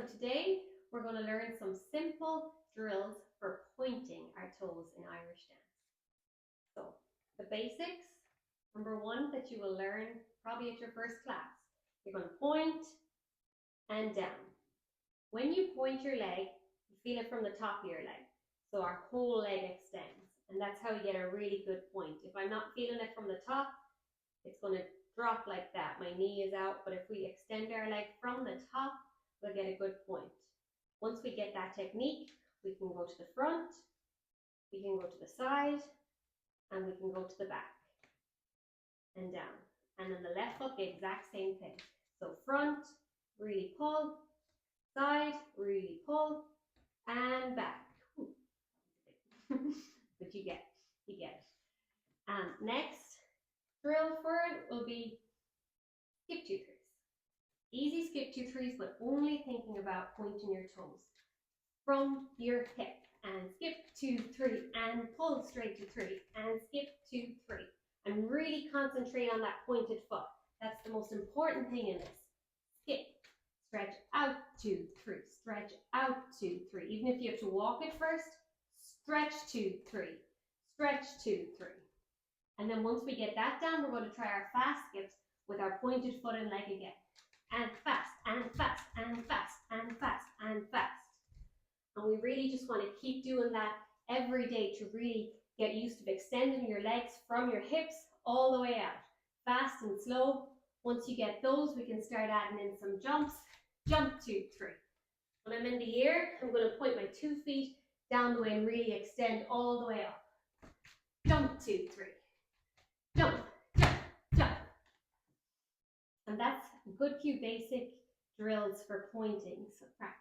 today we're going to learn some simple drills for pointing our toes in Irish dance. So the basics, number one that you will learn probably at your first class. You're going to point and down. When you point your leg, you feel it from the top of your leg. So our whole leg extends, and that's how you get a really good point. If I'm not feeling it from the top, it's going to drop like that. My knee is out, but if we extend our leg from the top, we'll get a good point. Once we get that technique, we can go to the front, we can go to the side, and we can go to the back and down. And then the left foot, the exact same thing. So front, really pull, side, really pull, and back. But you get it. Next drill for it will be skip 2 3s. Easy skip 2 3s, but only thinking about pointing your toes from your hip. And skip 2 3 and pull straight to 3 and skip 2 3. And really concentrate on that pointed foot. That's the most important thing in this. Skip, stretch out 2 3, stretch out 2 3. Even if you have to walk it first, stretch 2 3, stretch 2 3. And then once we get that down, we're going to try our fast skips with our pointed foot and leg again. And fast, and fast, and fast, and fast, and fast. And we really just want to keep doing that every day to really get used to extending your legs from your hips all the way out. Fast and slow. Once you get those, we can start adding in some jumps. Jump 2 3. When I'm in the air, I'm going to point my 2 feet down the way and really extend all the way up. Jump 2 3. Jump, jump, jump. And that's a good few basic drills for pointing. So practice.